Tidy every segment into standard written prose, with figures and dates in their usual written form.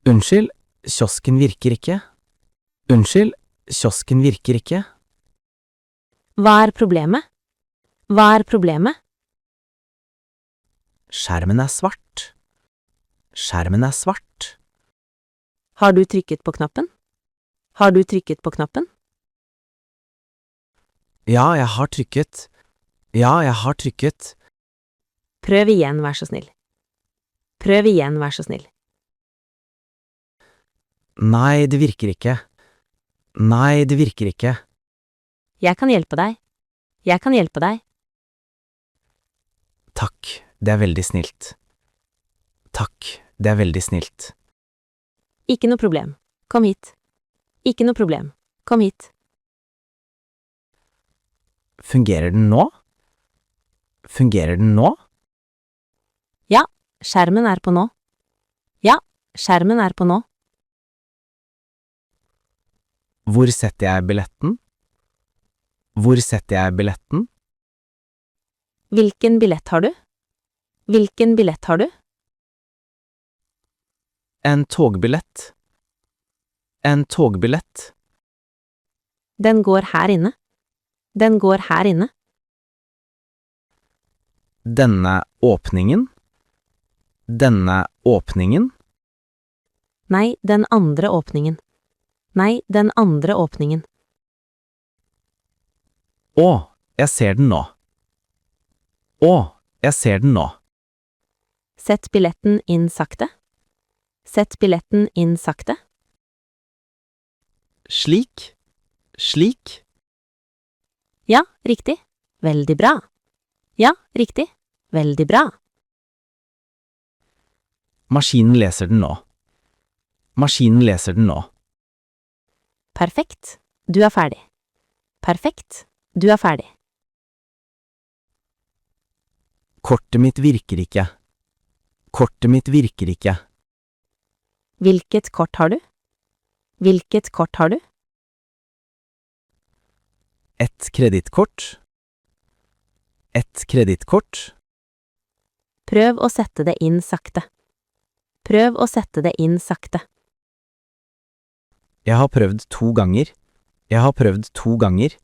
Unnskyld, kiosken virker ikke. Unnskyld, kiosken virker ikke. Hva er problemet? Hva er problemet? Skjermen er svart. Skjermen er svart. Har du trykket på knappen? Har du trykket på knappen? Ja, jeg har trykket. Ja, jeg har trykket. Prøv igjen, vær så snill. Prøv igjen, vær så snill. Nei, det virker ikke. Nei, det virker ikke. Jeg kan hjelpe deg. Jeg kan hjelpe deg. Takk, det er veldig snilt. Takk, det er veldig snilt. Ikke noe problem. Kom hit. Ikke noe problem. Kom hit. Fungerer den nå? Fungerer den nå? Ja, skjermen er på nå. Ja, skjermen er på nå. Hvor setter jeg billetten? Hvor setter jeg billetten? Hvilken billett har du? Hvilken billett har du? En togbillett. En togbillett. Den går her inne. Den går her inne. Denne åpningen? Denne åpningen? Nei, den andre åpningen. Nei, den andre åpningen. Å, jeg ser den nå. Å, jeg ser den nå. Sett billetten inn sakte. Sett billetten inn sakte. Slik. Slik. Ja, riktig. Veldig bra. Ja, riktig. Veldig bra. Maskinen leser den nå. Maskinen leser den nå. Perfekt. Du er ferdig. Perfekt. Du er ferdig. Kortet mitt virker ikke. Kortet mitt virker ikke. Hvilket kort har du? Hvilket kort har du? Et kredittkort. Et kredittkort. Prøv å sette det inn sakte. Prøv å sette det inn sakte. Jeg har prøvd 2 ganger. Jeg har prøvd 2 ganger.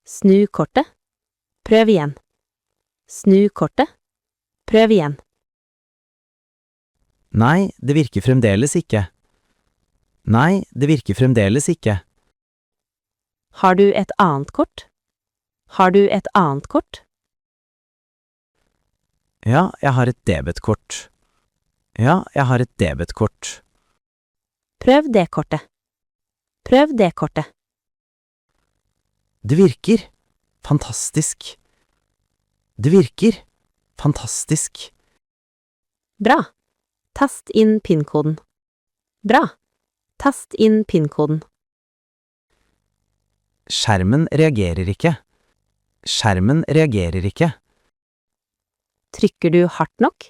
Snu kortet. Prøv igjen. Snu kortet. Prøv igjen. Nei, det virker fremdeles ikke. Nei, det virker fremdeles ikke. Har du et annet kort? Har du et annet kort? Ja, jeg har et debetkort. Ja, jeg har et debetkort. Prøv det kortet. Prøv det kortet. Det virker. Fantastisk. Det virker. Fantastisk. Bra. Tast inn PIN-koden. Bra. Tast inn PIN-koden. Skjermen reagerer ikke. Skjermen reagerer ikke. Trykker du hardt nok?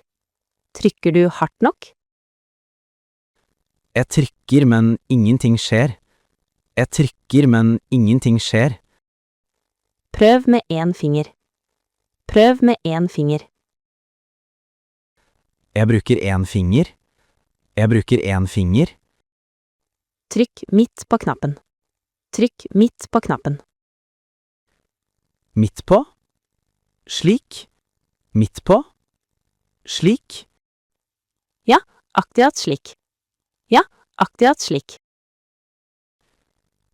Trykker du hardt nok? Jeg trykker, men ingenting skjer. Jeg trykker, men ingenting skjer. Prøv med én finger. Prøv med én finger. Jeg bruker 1 finger. Jeg bruker 1 finger. Trykk midt på knappen. Trykk midt på knappen. Midt på. Slik. Midt på. Slik. Ja, akkurat slik. Ja, akkurat slik.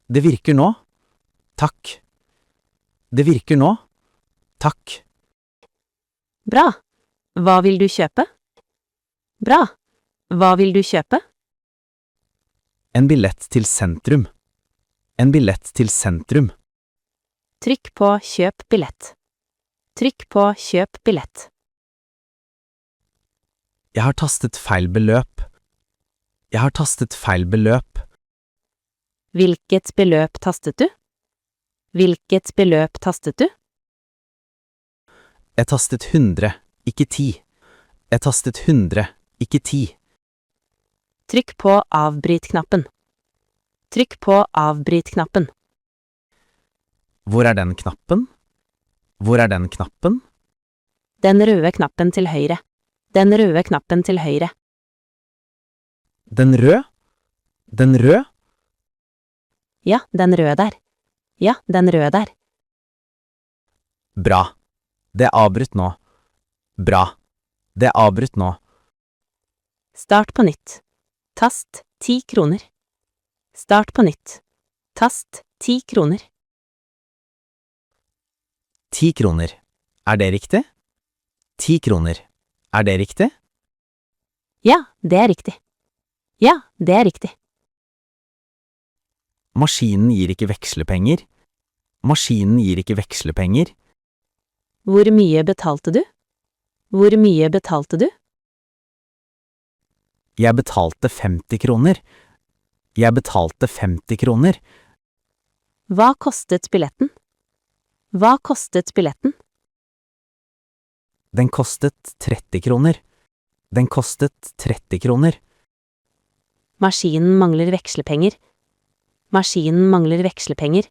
Det virker nå. Takk. Det virker nå. Takk. Bra. Hva vil du kjøpe? Bra. Hva vil du kjøpe? En billett til sentrum. En billett til sentrum. Trykk på kjøp billett. Trykk på kjøp billett. Jeg har tastet feil beløp. Jeg har tastet feil beløp. Hvilket beløp tastet du? Hvilket beløp tastet du? Jeg tastet 100, ikke 10. Jeg tastet 100, ikke 10. Trykk på avbryt-knappen. Trykk på avbryt-knappen. Hvor er den knappen? Hvor er den knappen? Den røde knappen til høyre. Den røde knappen til høyre. Den rød? Den rød? Ja, den røde der. Ja, den røde der. Bra. Det er avbrutt nå. Bra. Det er avbrutt nå. Start på nytt. Tast 10 kroner. Start på nytt. Tast 10 kroner. 10 kroner. Er det riktig? 10 kroner. Er det riktig? Ja, det er riktig. Ja, det er riktig. Maskinen gir ikke vekslepenger. Maskinen gir ikke vekslepenger. Hvor mye betalte du? Hvor mye betalte du? Jeg betalte 50 kroner. Jeg betalte 50 kroner. Hva kostet billetten? Hva kostet billetten? Den kostet 30 kroner. Den kostet 30 kroner. Maskinen mangler vekslepenger. Maskinen mangler vekslepenger.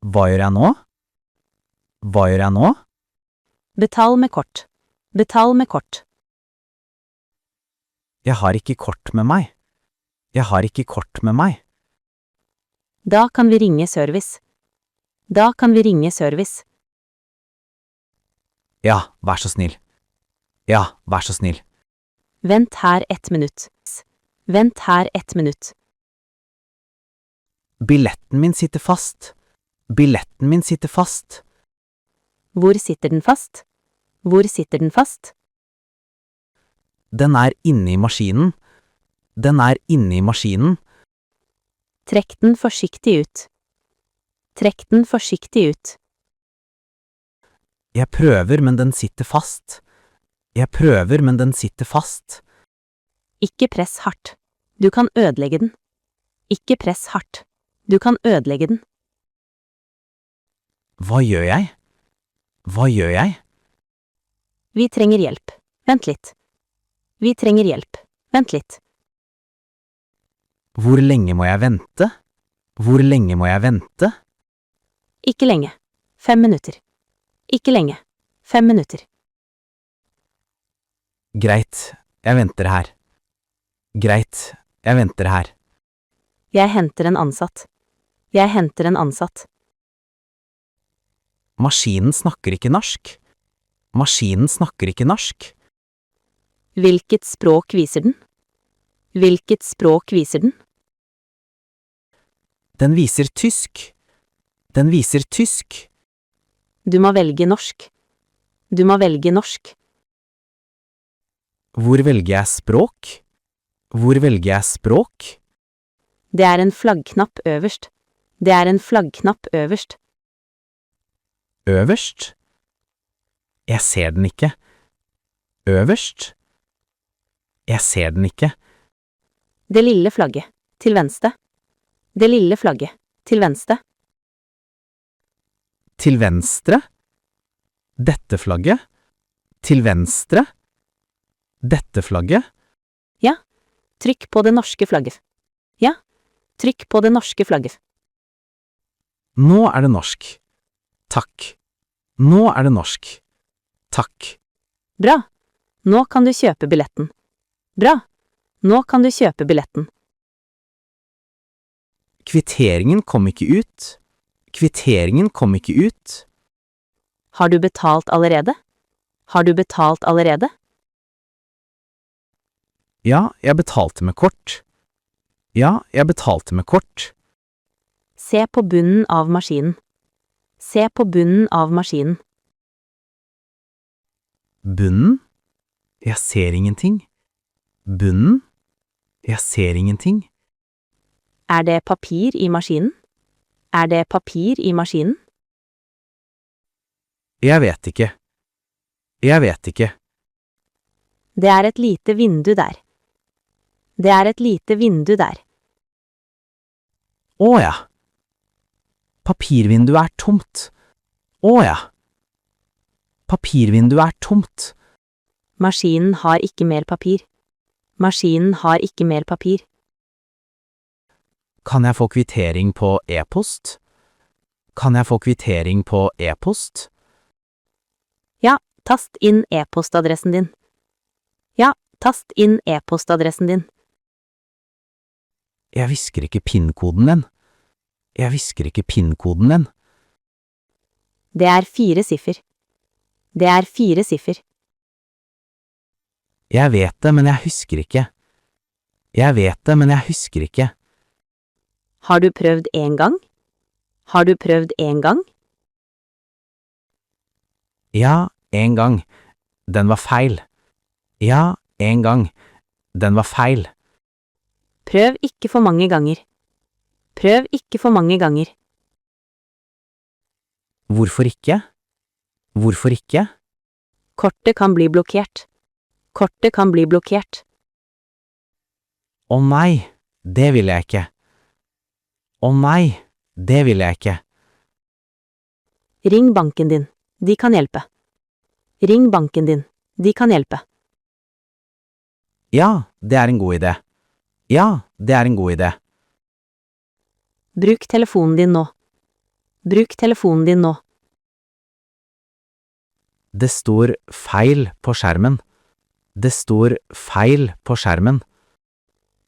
Hva gjør jeg nå? Hva gjør jeg nå? Betal med kort. Betal med kort. Jeg har ikke kort med meg. Jeg har ikke kort med meg. Da kan vi ringe service. Da kan vi ringe service. Ja, vær så snill. Ja, vær så snill. Vent her 1 minutt. Vent her 1 minutt. Billetten min sitter fast. Billetten min sitter fast. Hvor sitter den fast? Hvor sitter den fast? Den er inne i maskinen. Den er inne i maskinen. Trekk den forsiktig ut. Trekk den forsiktig ut. Jeg prøver, men den sitter fast. Jeg prøver, men den sitter fast. Ikke press hardt. Du kan ødelegge den. Ikke press hardt. Du kan ødelegge den. Hva gjør jeg? Hva gjør jeg? Vi trenger hjelp. Vent litt. Vi trenger hjelp. Vent litt. Hvor lenge må jeg vente? Hvor lenge må jeg vente? Ikke lenge. 5 minutter. Ikke lenge. 5 minutter. Greit, jeg venter her. Greit, jeg venter her. Jeg henter en ansatt. Jeg henter en ansatt. Maskinen snakker ikke norsk. Maskinen snakker ikke norsk. Hvilket språk viser den? Hvilket språk viser den? Den viser tysk. Den viser tysk. Du må velge norsk. Du må velge norsk. Hvor velger jeg språk? Hvor velger jeg språk? Det er en flaggknapp øverst. Det er en flaggknapp øverst. Øverst? Jeg ser den ikke. Øverst? Jeg ser den ikke. Det lille flagget. Til venstre. Det lille flagget. Til venstre. Til venstre? Dette flagget? Til venstre? Dette flagget? Ja, trykk på det norske flagget. Ja, trykk på det norske flagget. Nå er det norsk. Takk. Nå er det norsk. Takk. Bra. Nå kan du kjøpe billetten. Bra. Nå kan du kjøpe billetten. Kvitteringen kom ikke ut. Kvitteringen kom ikke ut. Har du betalt allerede? Har du betalt allerede? Ja, jeg betalte med kort. Ja, jeg betalte med kort. Se på bunnen av maskinen. Se på bunnen av maskinen. Bunnen? Jeg ser ingenting. Bunnen? Jeg ser ingenting. Er det papir i maskinen? Er det papir i maskinen? Jeg vet ikke. Jeg vet ikke. Det er et lite vindu der. Det er et lite vindu der. Å ja. Papirvinduet er tomt. Å ja. Papirvinduet er tomt. Maskinen har ikke mer papir. Maskinen har ikke mer papir. Kan jeg få kvittering på e-post? Kan jeg få kvittering på e-post? Ja, tast inn e-postadressen din. Ja, Tast inn e-postadressen din. Jeg husker ikke PIN-koden din. Jeg husker ikke PIN-koden din. Det er 4 siffer. Det er 4 siffer. Jeg vet det, men jeg husker ikke. Jeg vet det, men jeg husker ikke. Har du prøvd en gang? Har du prøvd en gang? Ja, en gang. Den var feil. Ja, en gang. Den var feil. Prøv ikke for mange ganger. Prøv ikke for mange ganger. Hvorfor ikke? Hvorfor ikke? Kortet kan bli blokkert. Kortet kan bli blokkert. Å nei, det vil jeg ikke. Å nei, det vil jeg ikke. Ring banken din. De kan hjelpe. Ring banken din. De kan hjelpe. Ja, det er en god idé. Ja, det er en god idé. Bruk telefonen din nå. Bruk telefonen din nå. Det står feil på skjermen. Det står feil på skjermen.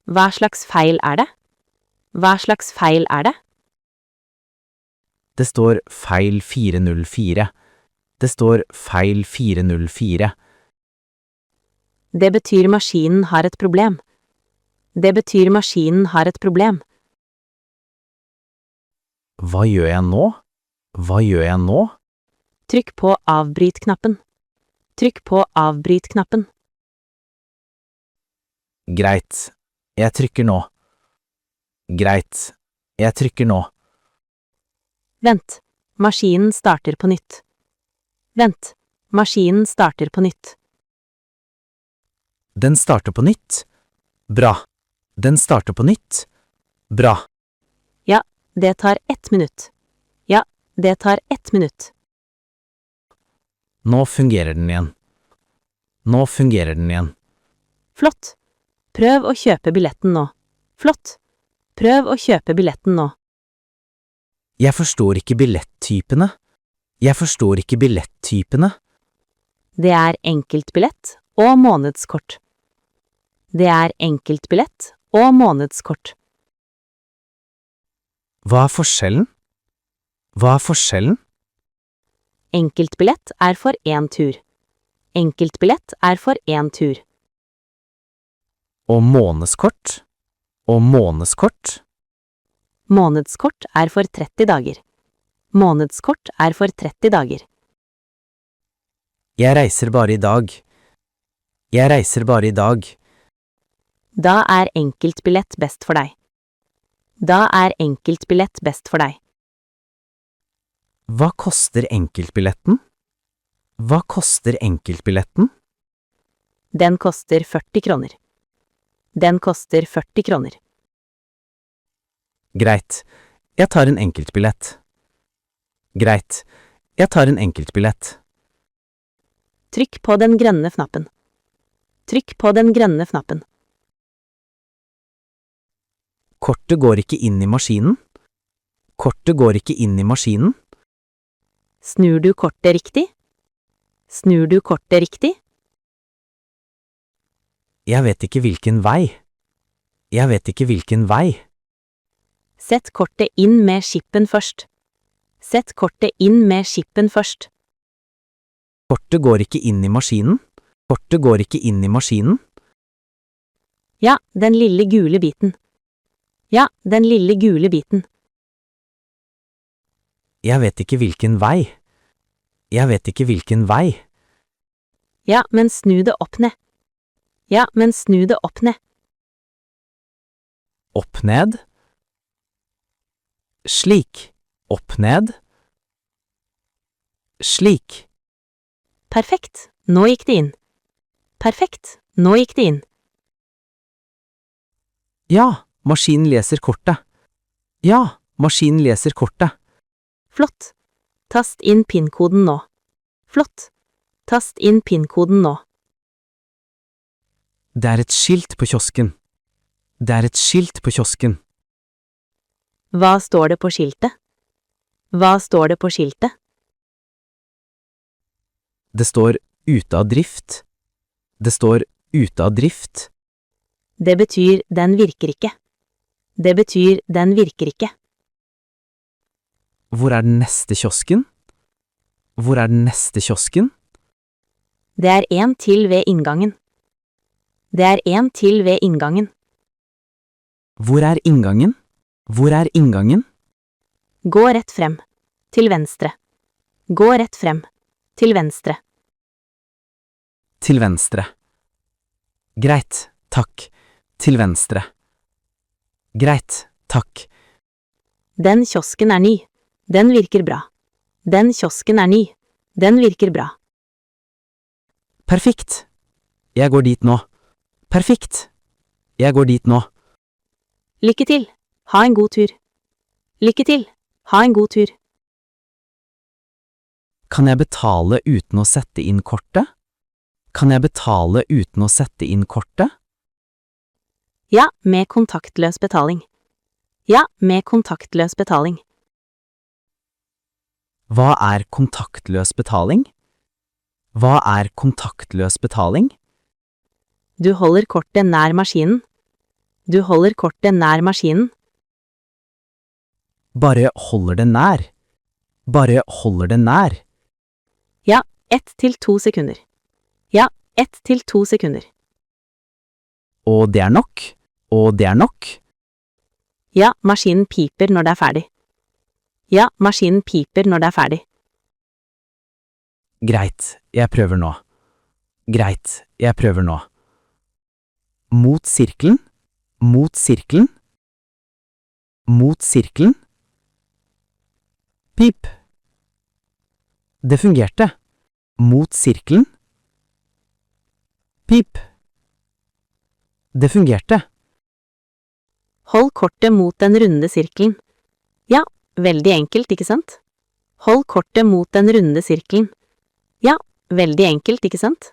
Hva slags feil er det? Hva slags feil er det? Det står feil 404. Det står feil 404. Det betyr maskinen har et problem. Det betyr maskinen har et problem. Hva gjør jeg nå? Hva gjør jeg nå? Trykk på avbryt-knappen. Trykk på avbryt-knappen. Greit. Jeg trykker nå. Greit. Jeg trykker nå. Vent. Maskinen starter på nytt. Vent. Maskinen starter på nytt. Den starter på nytt. Bra. Den starter på nytt. Bra. Ja, det tar 1 minutt. Ja, det tar 1 minutt. Nå fungerer den igjen. Nå fungerer den igjen. Flott. Prøv å kjøpe billetten nå. Flott. Prøv å kjøpe billetten nå. Jeg forstår ikke billetttypene. Jeg forstår ikke billetttypene. Det er enkeltbillett og månedskort. Det er enkeltbillett og månedskort. Hva er forskjellen? Hva er forskjellen? Enkeltbillett er for 1 tur. Enkeltbillett er for 1 tur. Og månedskort? Og månedskort? Månedskort er for 30 dager. Månedskort er for 30 dager. Jeg reiser bare i dag. Jeg reiser bare i dag. Da er enkeltbillett best for deg. Da er enkeltbillett best for deg. Hva koster enkeltbilletten? Hva koster enkeltbilletten? Den koster 40 kroner. Den koster 40 kroner. Greit. Jeg tar en enkeltbillett. Greit. Jeg tar en enkeltbillett. Trykk på den grønne knappen. Trykk på den grønne knappen. Kortet går ikke inn i maskinen. Kortet går ikke inn i maskinen. Snur du kortet riktig? Snur du kortet riktig? Jeg vet ikke hvilken vei. Jeg vet ikke hvilken vei. Sett kortet inn med chipen først. Sett kortet inn med chipen først. Kortet går ikke inn i maskinen. Kortet går ikke inn i maskinen. Ja, den lille gule biten. Ja, den lille gule biten. Jeg vet ikke hvilken vei. Jeg vet ikke hvilken vei. Ja, men snu det opp ned. Ja, men snu det opp ned. Opp ned. Slik. Opp ned. Slik. Perfekt, nå gikk det inn. Perfekt, nå gikk det inn. Ja, maskinen leser kortet. Ja, maskinen leser kortet. Flott. Tast inn PIN-koden nå. Flott. Tast inn PIN-koden nå. Det er et skilt på kiosken. Det er et skilt på kiosken. Hva står det på skiltet? Hva står det på skiltet? Det står ute av drift. Det står ute av drift. Det betyr den virker ikke. Det betyr den virker ikke. Hvor er den neste kiosken? Hvor er den neste kiosken? Det er en til ved inngangen. Det er en til ved inngangen. Hvor er inngangen? Hvor er inngangen? Gå rett frem. Til venstre. Gå rett frem. Til venstre. Til venstre. Greit, takk. Til venstre. Greit, takk. Den kiosken er ny. Den virker bra. Den kiosken er ny. Den virker bra. Perfekt. Jeg går dit nå. Perfekt. Jeg går dit nå. Lykke til. Ha en god tur. Lykke til. Ha en god tur. Kan jeg betale uten å sette inn kortet? Kan jeg betale uten å sette inn kortet? Ja, med kontaktløs betaling. Ja, med kontaktløs betaling. Hva er kontaktløs betaling? Hva er kontaktløs betaling? Du holder kortet nær maskinen. Du holder kortet nær maskinen. Bare holder det nær. Bare holder det nær. Ja, 1 til 2 sekunder. Ja, 1 til 2 sekunder. Og det er nok. Og det er nok. Ja, maskinen piper når det er ferdig. Ja, maskinen piper når det er ferdig. Greit, jeg prøver nå. Greit, jeg prøver nå. Mot sirkelen. Mot sirkelen. Mot sirkelen. Pip. Det fungerte. Mot sirkelen. Pip. Det fungerte. Hold kortet mot den runde sirkelen. Ja, veldig enkelt, ikke sant? Hold kortet mot den runde sirkelen. Ja, veldig enkelt, ikke sant?